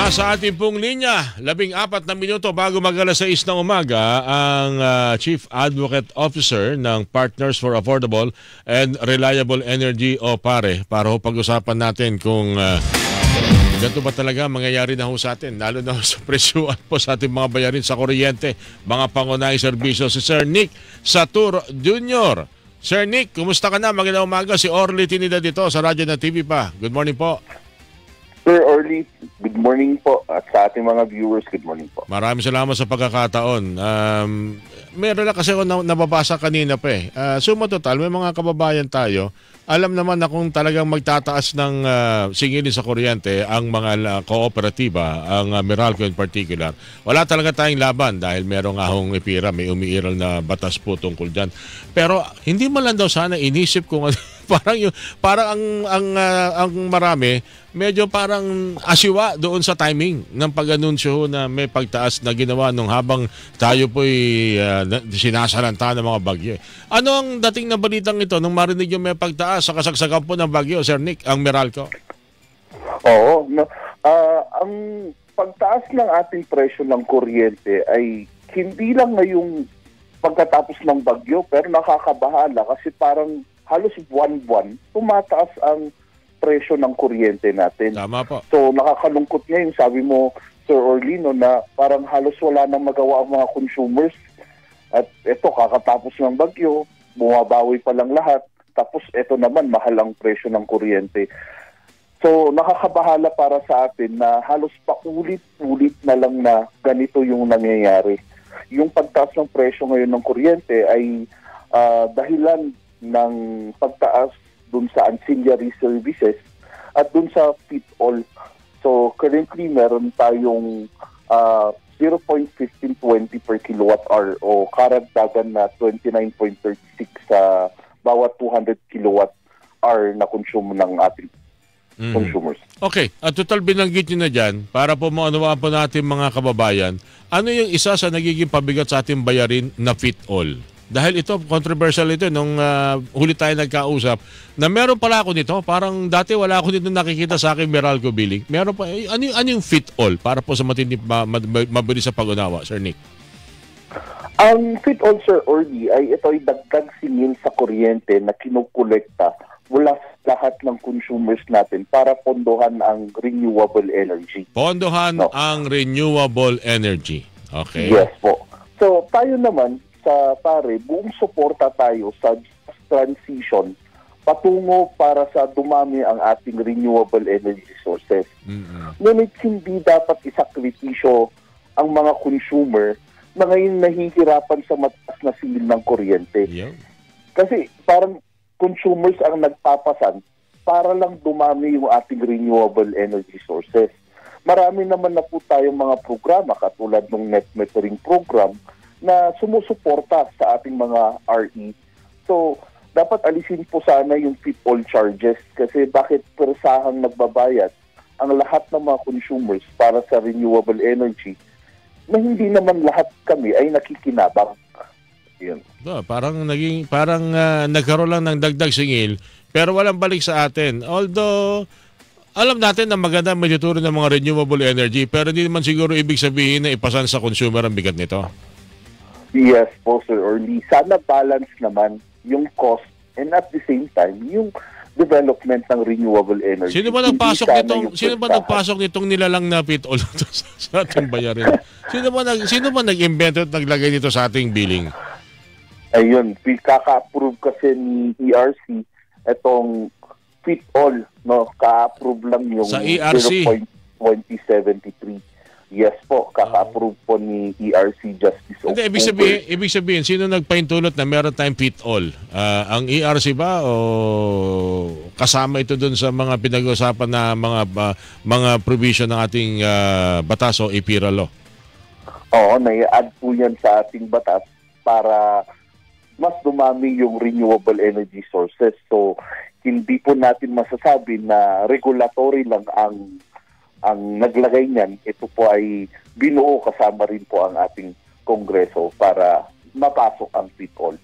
Nasa ating pong linya, 14 na minuto bago mag-alas 6 ng umaga, ang Chief Advocate Officer ng Partners for Affordable and Reliable Energy o PARE para pag-usapan natin kung ganito ba talaga mangyayari na ho sa atin, lalo na sa presyuan po sa ating mga bayarin sa kuryente, mga pangunahing serbisyo. Si Sir Nick Satur Jr. Sir Nick, kumusta ka na? Magandang umaga. Si Orly Tinida dito sa Radyo na TV pa. Good morning po. Sir Orly, good morning po. At sa ating mga viewers, good morning po. Maraming salamat sa pagkakataon. Meron na kasi ako nababasa kanina pa eh. Suma total, may mga kababayan tayo. Alam naman na kung talagang magtataas ng singilin sa kuryente ang mga kooperatiba, ang Meralco in particular, wala talaga tayong laban dahil merong ahong ipira, may umiiral na batas po tungkol dyan. Pero hindi man lang daw sana inisip kung parang ang marami medyo parang asiwa doon sa timing ng pag-anunsyo na may pagtaas na ginawa nung habang tayo po'y sinasalanta ng mga bagyo. Ano ang dating na balitang ito nung marinig yung may pagtaas sa kasagsagan po ng bagyo, Sir Nick, ang Meralco? Oo. Ang pagtaas ng ating presyo ng kuryente ay hindi lang ngayong pagkatapos ng bagyo, pero nakakabahala kasi parang halos buwan-buwan tumataas ang presyo ng kuryente natin. Tama po. So nakakalungkot ngayon, sabi mo, Sir Orlino, na parang halos wala nang magawa ang mga consumers. At eto, kakatapos ng bagyo, bumabawi pa lang lahat. Tapos eto naman, mahal ang presyo ng kuryente. So nakakabahala para sa atin na halos paulit-ulit na lang na ganito yung nangyayari. Yung pagtaas ng presyo ngayon ng kuryente ay dahilan ng pagtaas dun sa ancillary services at dun sa FIT-all. So currently meron tayong 0.1520 per kilowatt hour o karagdagan na 29.36 sa bawat 200 kilowatt hour na konsumo ng ating consumers. Okay, at total binanggit nyo na dyan, para po maunawaan po natin mga kababayan, ano yung isa sa nagiging pabigat sa ating bayarin na FIT-all? Dahil ito, controversial ito, nung huli tayo nagkausap, na meron pala ako nito, parang dati wala ako nito nakikita sa aking Meralco billing. Meron pa, ano yung FIT-all para po sa matindi, mabilis sa pag-unawa, Sir Nick? Ang FIT-all, Sir Orly, ay ito ay dagdag singil sa kuryente na kinukolekta mula sa lahat ng consumers natin para pondohan ang renewable energy. Pondohan ang renewable energy. Okay. Yes po. So tayo naman sa PARE, buong suporta tayo sa transition patungo para sa dumami ang ating renewable energy sources. Ngunit hindi dapat isakripisyo ang mga consumer na ngayon nahihirapan sa mataas na singil ng kuryente. Yeah. Kasi parang consumers ang nagpapasan para lang dumami yung ating renewable energy sources. Marami naman na po tayong mga programa katulad ng net metering program na sumusuporta sa ating mga RE. So, dapat alisin po sana yung FIT-all charges kasi bakit persahang nagbabayad ang lahat ng mga consumers para sa renewable energy na hindi naman lahat kami ay nakikinabang. Yun. Parang nagkaroon lang ng dagdag singil pero walang balik sa atin. Although alam natin na maganda may tuturo ng mga renewable energy pero hindi naman siguro ibig sabihin na ipasan sa consumer ang bigat nito. Yes po, Sir Orly. Sana balance naman yung cost and at the same time yung development ng renewable energy. Sino ba nagpasok nitong nilalang na FIT-all sa ating bayarin? Sino ba nag-invento at naglagay nito sa ating billing? Ayun, kaka-approve kasi ni ERC itong FIT-all, no? Ka-approve lang yung sa ERC 0.2073. Yes po, kaka-approve po ni ERC Justice. Hindi, ibig sabihin, sino nagpaintulot na meron tayong FIT-all? Ang ERC ba o kasama ito dun sa mga pinag-usapan na mga provision ng ating batas o IPIRA law? Oo, nai-add po yan sa ating batas para mas dumami yung renewable energy sources. So, hindi po natin masasabi na regulatory lang ang naglagay niyan. Ito po ay binuo kasama rin po ang ating Kongreso para mapasok ang FIT-all.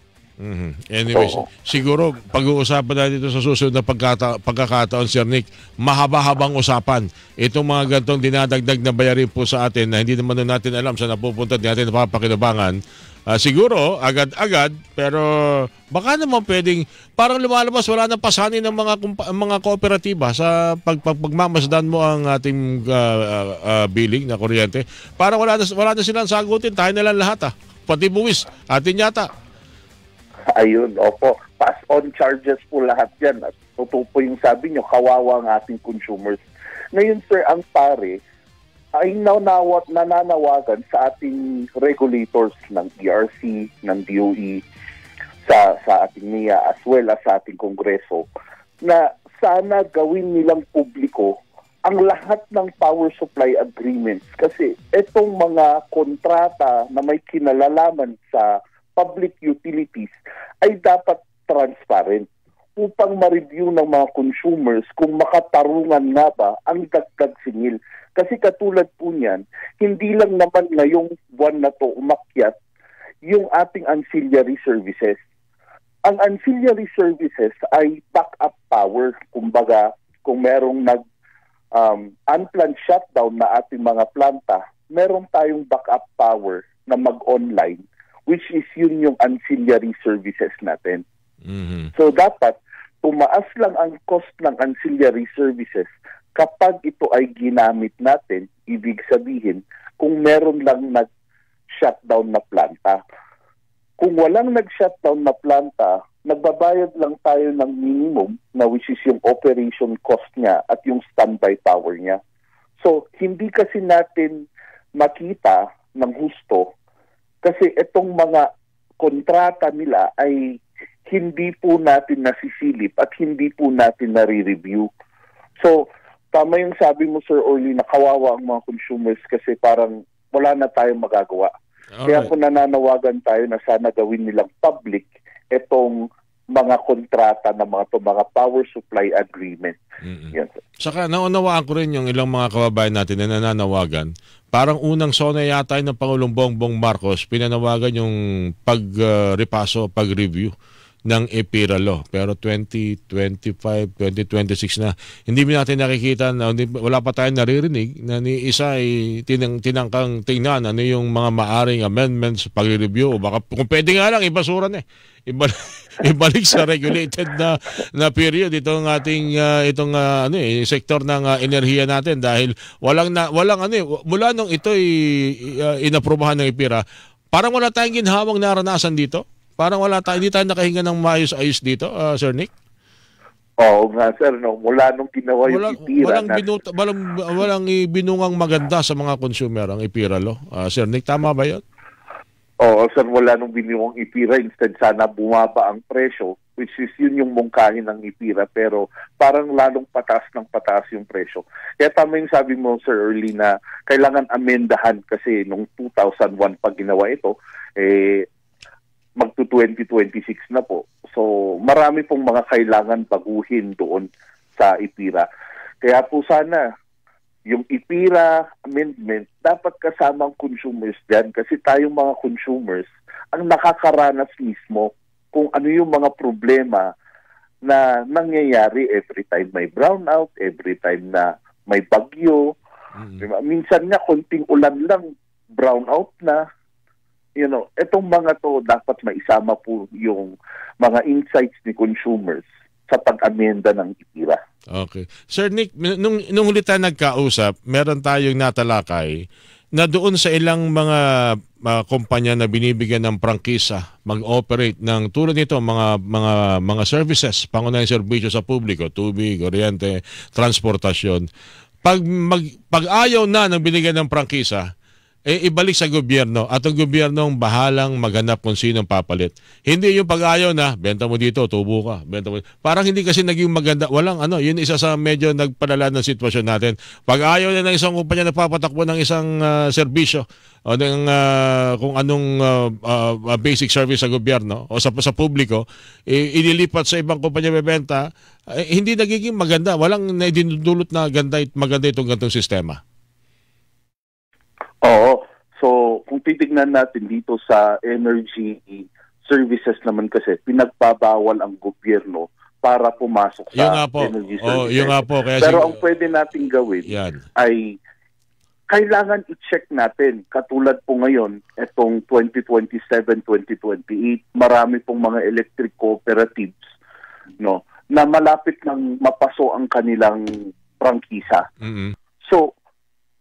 Anyway, So, siguro pag-uusapan natin ito sa susunod na pagkakataon, Sir Nick, mahaba-habang usapan. Itong mga gantong dinadagdag na bayarin po sa atin na hindi naman natin alam saan napupunta, hindi natin napapakinabangan. Siguro, agad-agad, pero baka naman pwedeng, parang lumalabas, wala nang pasanin ng mga kooperatiba sa pagmamasdan mo ang ating billing na kuryente. Parang wala na silang sagutin, tayo na lang lahat Pati buwis, atin yata. ayun, opo. Pass-on charges po lahat yan. At totoo po yung sabi nyo, kawawa ang ating consumers. Ngayon, sir, ang pare ay nananawagan sa ating regulators ng ERC, ng DOE, sa ating NIA, as well as sa ating Kongreso, na sana gawin nilang publiko ang lahat ng power supply agreements. Kasi itong mga kontrata na may kinalalaman sa public utilities ay dapat transparent upang ma-review ng mga consumers kung makatarungan nga ba ang dagdag singil. Kasi katulad po niyan, hindi lang naman ngayong buwan na to umakyat yung ating ancillary services. Ang ancillary services ay backup power. Kumbaga, kung merong unplanned shutdown na ating mga planta, meron tayong backup power na mag-online, which is yun yung ancillary services natin. So dapat tumaas lang ang cost ng ancillary services kapag ito ay ginamit natin. Ibig sabihin, kung meron lang nag-shutdown na planta. Kung walang nag-shutdown na planta, nagbabayad lang tayo ng minimum na which is yung operation cost niya at yung standby power niya. So, hindi kasi natin makita ng husto kasi itong mga kontrata nila ay hindi po natin nasisilip at hindi po natin nare-review. So, tama yung sabi mo, Sir Orly, na kawawa ang mga consumers kasi parang wala na tayong magagawa. Kaya po nananawagan tayo na sana gawin nilang public itong mga kontrata na mga power supply agreement. Yan, sir. Saka naunawaan ko rin yung ilang mga kababayan natin na nananawagan. Parang unang sona yata ng Pangulong Bongbong Marcos, pinanawagan yung pag-review ng EPIRA law. Pero 2025, 2026 na, hindi natin nakikita, wala pa tayong naririnig na ni isa ay tinangkang tingnan ano yung mga maaring amendments, pag-review. O baka, kung pwede nga lang, ibasuran ibalik sa regulated na period itong ating sektor ng enerhiya natin dahil walang mula nung ito'y inaprubahan ng EPIRA, parang wala tayong ginhawang naranasan dito. Parang hindi tayo nakahinga ng maayos-ayos dito, Sir Nick. Oo nga, sir. No? Mula nung ginawa yung EPIRA. Walang binungang maganda sa mga consumer ang EPIRA law. Sir Nick, tama ba yun? Oo, sir. Wala nung binungang EPIRA. Instead, sana bumaba ang presyo, which is yun yung mungkahin ng EPIRA. Pero parang lalong pataas ng pataas yung presyo. Kaya tama yung sabi mo, Sir Early, na kailangan amendahan kasi nung 2001 pag ginawa ito, magto-2026 na po. So, marami pong mga kailangan baguhin doon sa EPIRA. Kaya po sana, yung EPIRA amendment, dapat kasama ang consumers dyan kasi tayong mga consumers ang nakakaranas mismo kung ano yung mga problema na nangyayari every time may brownout, every time na may bagyo. Diba? Minsan nga, konting ulan lang, brownout na. Itong mga to dapat maisama po yung mga insights ni consumers sa pag-amenda ng EPIRA. Okay. Sir Nick, nung huli tayo nagkausap, meron tayong natalakay na doon sa ilang mga kumpanya na binibigyan ng prangkisa mag-operate ng tulad nito mga services, pangunahing serbisyo sa publiko, tubig, kuryente, transportasyon. Pag ayaw na ng binigyan ng prangkisa, ibalik sa gobyerno at ang gobyerno ang bahalang maghanap kung sinong papalit. Hindi yung pag-ayaw na, benta mo dito, tubo ka. Benta mo. Parang hindi kasi naging maganda. Yun isa sa medyo nagpalala ng sitwasyon natin. Pag-ayaw na ng isang kumpanya nagpapatakbo ng isang serbisyo o ng kung anong basic service sa gobyerno o sa publiko, ililipat sa ibang kumpanya bebenta, hindi nagiging maganda. Walang naidudulot na maganda itong gantong sistema. Oo. So, kung titignan natin dito sa energy services naman kasi pinagbabawal ang gobyerno para pumasok Yun nga sa po. energy Oh, services. yun nga po. Kaya Pero ang pwede nating gawin yan. ay kailangan i-check natin. Katulad po ngayon, itong 2027-2028, marami pong mga electric cooperatives, no, na malapit nang mapaso ang kanilang prangkisa. Mm-hmm. So,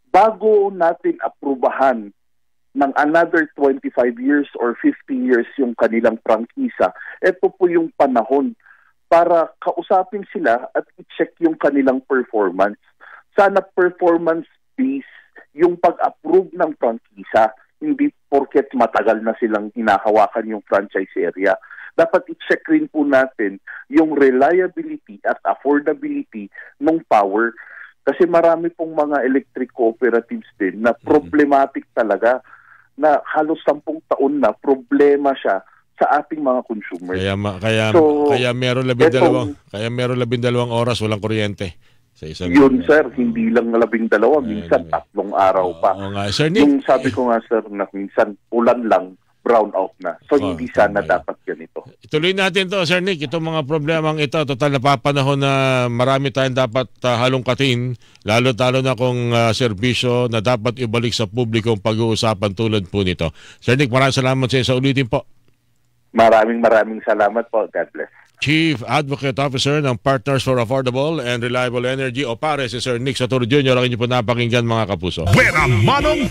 bago natin aprubahan ng another 25 years or 50 years yung kanilang prangkisa, ito po yung panahon para kausapin sila at i-check yung kanilang performance. Sana performance-based yung pag-approve ng prangkisa, hindi porket matagal na silang hinahawakan yung franchise area. Dapat i-check rin po natin yung reliability at affordability ng power. Kasi marami pong mga electric cooperatives din na problematic talaga, na halos 10 taon na problema siya sa ating mga consumers. Kaya meron 12 oras walang kuryente sa isang yun sir, hindi lang 12, minsan 3 araw pa. Sir Nick, yung sabi ko nga sir, na minsan ulan lang, brown out na. So hindi sana dapat ganito. Ituloy natin to, Sir Nick, itong mga problemang ito, total napapanahon na marami tayong dapat halongkatin, lalo-talo na kung serbisyo na dapat ibalik sa publikong pag-uusapan tulad po nito. Sir Nick, maraming salamat sa ulitin po. Maraming salamat po. God bless. Chief Advocate Officer ng Partners for Affordable and Reliable Energy o PARE, si Sir Nick Satur Jr. Ang inyo po napakinggan mga kapuso. Buena Manong